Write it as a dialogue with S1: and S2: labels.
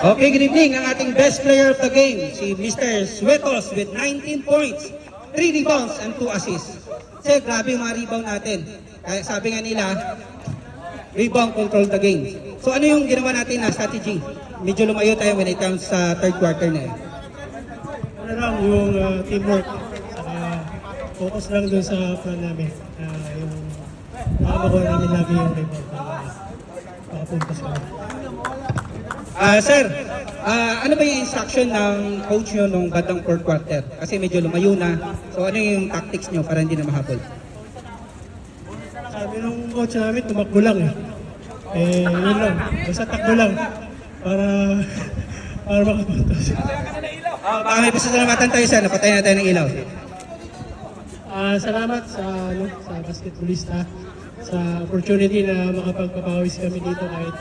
S1: Okay, good evening. Ang ating best player of the game, si Mr. Suetos with 19 points, 3 rebounds, and 2 assists. Kasi grabe yung mga rebound natin. Kaya sabi nga nila, rebound control the game. So ano yung ginawa natin na strategy? Medyo lumayo tayo when it comes sa third quarter na yun.
S2: Ano lang yung teamwork. Focus lang dun sa plan namin. Yung makabakuha namin lagi yung rebound. Makapunta sa
S1: Sir, ano ba yung instruction ng coach nyo nung bandang fourth quarter? Kasi medyo lumayo na. So ano yung tactics nyo para hindi na mahabol?
S2: sabi nung coach namin, tumakbo lang eh. Yun lang. Basta takbo lang. Para makapunta siya.
S1: Baka may pasasalamatan tayo sir, napatayin na tayo ng ilaw.
S2: Salamat sa basketballista sa opportunity na makapagpapawis kami dito kahit